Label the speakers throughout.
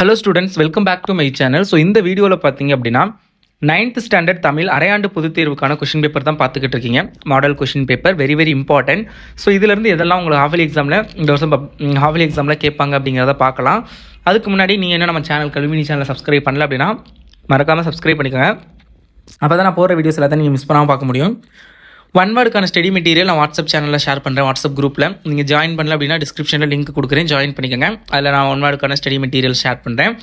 Speaker 1: Hello students, welcome back to my channel. So இந்த வீடியோவில் பார்த்தீங்க அப்படின்னா 9th ஸ்டாண்டர்ட் தமிழ் அரையாண்டு பொதுத் தேர்வுக்கான கொஷின் பேப்பர் தான் பார்த்துக்கிட்டு இருக்கீங்க. Model question paper very very important. So இதிலேருந்து எதெல்லாம் உங்களுக்கு ஹாஃபலி எக்ஸாமில் இந்த வருஷம் ஹாஃபலி எக்ஸாமில் கேட்பாங்க அப்படிங்கிறத பார்க்கலாம். அதுக்கு முன்னாடி நீங்கள் என்ன நம்ம சேனல் கல்வினி சேனலை சப்ஸ்கிரைப் பண்ணல அப்படின்னா மறக்காமல் சப்ஸ்கிரைப் பண்ணிக்கோங்க. அப்போ தான் நான் போகிற வீடியோஸ் எல்லாத்தையும் நீங்கள் மிஸ் பண்ணாமல் பார்க்க முடியும். ஒன் வேர்டுக்கான ஸ்டடி மெட்டீரியல் நான் வாட்ஸ்அப் சேனலில் ஷேர் பண்ணுறேன். வாட்ஸ்அப் குரூப்பில் நீங்கள் ஜாயின் பண்ணல அப்படின்னா டிஸ்கிரிப்ஷனில் லிங்க் கொடுக்குறேன், ஜாயின் பண்ணிக்கோங்க. அதில் நான் ஒன் வேர்டுக்கான ஸ்டடி மெட்டீரியல் ஷேர் பண்ணுறேன்.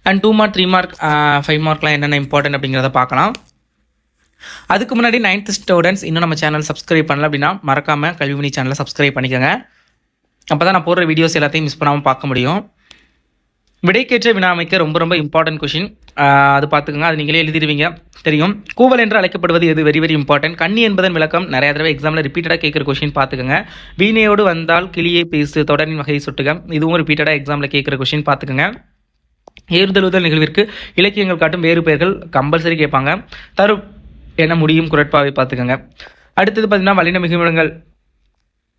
Speaker 1: அண்ட் 2 மார்க் 3 மார்க் 5 மார்க்லாம் என்னென்ன இம்பார்ட்டன்ட் அப்படிங்கிறத பார்க்கலாம். அதுக்கு முன்னாடி 9th ஸ்டூடெண்ட்ஸ் இன்னும் நம்ம சேனல் சப்ஸ்கிரைப் பண்ணல அப்படின்னா மறக்காமல் கல்விமணி சேனலை சப்ஸ்கிரைப் பண்ணிக்கோங்க. அப்போ தான் நான் போடுற வீடியோஸ் எல்லாத்தையும் மிஸ் பண்ணாமல் பார்க்க முடியும். விடைக்கேற்ற வினா அமைக்க ரொம்ப ரொம்ப இம்பார்ட்டன்ட் கொஷின், அது பார்த்துக்கோங்க. அது நீங்களே எழுதிடுவீங்க, தெரியும். கூவல் என்று அழைக்கப்படுவது எது? Very very important. கண்ணி என்பதன் விளக்கம் நிறைய தடவை எக்ஸாமில் ரிப்பீட்டடாக கேட்குற கொஷின் பார்த்துக்கோங்க. வீணையோடு வந்தால் கிளியை பேசு, தொடரின் வகை சுட்டுக, இதுவும் ரிப்பீட்டடாக எக்ஸாமில் கேட்குற கொஷின் பார்த்துக்கோங்க. ஏறுதழுதல் நிகழ்விற்கு இலக்கியங்கள் காட்டும் வேறு பெயர்கள் கம்பல்சரி கேட்பாங்க. தரும் என முடியும் குரட்பாவை பார்த்துக்கோங்க. அடுத்தது பார்த்தீங்கன்னா வல்லின மிகுமிடங்கள்.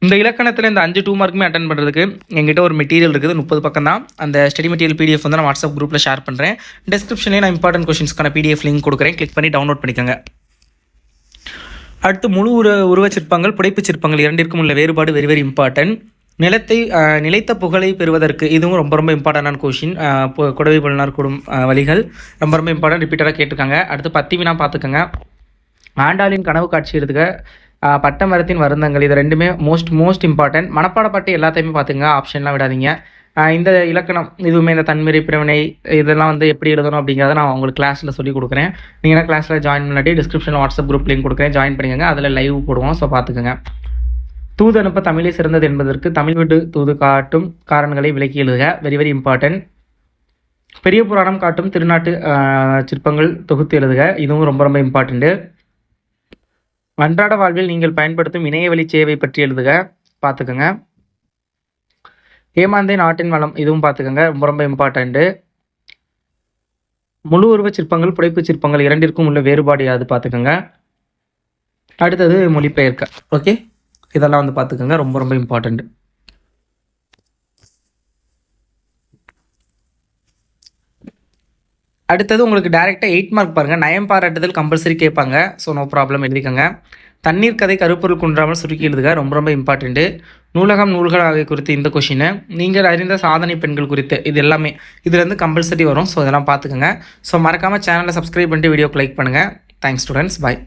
Speaker 1: இந்த இலக்கணத்தில் இந்த 5 2 மார்க்குமே அட்டன் பண்ணுறதுக்கு எங்கிட்ட ஒரு மெட்டீரியல் இருக்குது, 30 பக்கம் தான். அந்த ஸ்டடி மெட்டீரியல் பிடிஎஃப் வந்து நான் வாட்ஸ்அப் குரூப்பில் ஷேர் பண்ணுறேன். டிஸ்கிரிப்ஷன்லேயே நான் இம்பார்ட்டன்ட் கொஷின்ஸ்க்கான பிடிஎஃப் லிங்க் கொடுக்குறேன், கிளிக் பண்ணி டவுன்லோட் பண்ணிக்கோங்க. அடுத்து முழு உருவச் சிற்பங்கள், புடைப்புச் சிற்பங்கள் இரண்டிற்கும் உள்ள வேறுபாடு வெரி வெரி இம்பார்ட்டன்ட். நிலைத்த புகழை பெறுவதற்கு இதுவும் ரொம்ப ரொம்ப இம்பார்ட்டண்டான கொஷின். குடவை புலனார் கூடும் வழிகள் ரொம்ப ரொம்ப இம்பார்ட்டன்ட், ரிப்பீட்டடாக கேட்டிருக்காங்க. அடுத்து 10 வினா பார்த்துக்கோங்க. ஆண்டாளின் கனவு காட்சி எடுத்துக்க, பட்ட மரத்தின் வருந்தங்கள், இது ரெண்டுமே மோஸ்ட் இம்பார்ட்டன்ட். மனப்பாடப்பட்டு எல்லாத்தையுமே பார்த்துங்க, ஆப்ஷன்லாம் விடாதீங்க. இந்த இலக்கணம் இதுவுமே இந்த தன்மையை பிரிவினை இதெல்லாம் வந்து எப்படி எழுதணும் அப்படிங்கிறத நான் உங்களுக்கு கிளாஸில் சொல்லி கொடுக்குறேன். நீங்கள் என்ன கிளாஸில் ஜாயின் பண்ணாட்டி டிஸ்கிரிப்ஷனில் வாட்ஸ்அப் குரூப் லிங்க் கொடுக்குறேன், ஜாயின் பண்ணிக்கோங்க. அதில் லைவ் போடுவோம், ஸோ பார்த்துக்கோங்க. தூது அனுப்ப தமிழே சிறந்தது என்பதற்கு தமிழ் விட்டு தூது காட்டும் காரணங்களை விளக்கி எழுதுக, வெரி வெரி இம்பார்ட்டன்ட். பெரிய புராணம் காட்டும் திருநாட்டு சிற்பங்கள் தொகுத்து எழுதுக, இதுவும் ரொம்ப ரொம்ப இம்பார்ட்டண்ட்டு. அன்றாட வாழ்வில் நீங்கள் பயன்படுத்தும் இணையவழி சேவை பற்றி எழுதுக, பார்த்துக்கோங்க. ஏமாந்தே நாட்டின் வளம், இதுவும் பார்த்துக்கோங்க, ரொம்ப ரொம்ப இம்பார்ட்டண்ட்டு. முழு உருவச் சிற்பங்கள், புடைப்பு சிற்பங்கள் இரண்டிற்கும் உள்ள வேறுபாடு அது பார்த்துக்கோங்க. அடுத்தது மொழிபெயர்க்க, ஓகே, இதெல்லாம் வந்து பார்த்துக்கோங்க, ரொம்ப ரொம்ப இம்பார்ட்டண்ட். அடுத்தது உங்களுக்கு டேரெக்டாக 8 மார்க் பாருங்கள். நயம் பாராட்டுதல் கம்பல்சரி கேட்பாங்க, ஸோ நோ ப்ராப்ளம், எழுதிக்கோங்க. தண்ணீர் கதை கருப்பொருள் குன்றாமல் சுருக்கி எழுதுக, ரொம்ப ரொம்ப இம்பார்ட்டண்ட்டு. நூலகம் நூல்கள் ஆகிய குறித்து இந்த கொஷினை, நீங்கள் அறிந்த சாதனை பெண்கள் குறித்து, இது எல்லாமே இதுலேருந்து கம்பல்சரி வரும், ஸோ இதெல்லாம் பார்த்துக்கோங்க. ஸோ மறக்காமல் சேனலை சப்ஸ்கிரைப் பண்ணிட்டு வீடியோக்கு லைக் பண்ணுங்கள். தேங்க்ஸ் ஸ்டூடெண்ட்ஸ், பாய்.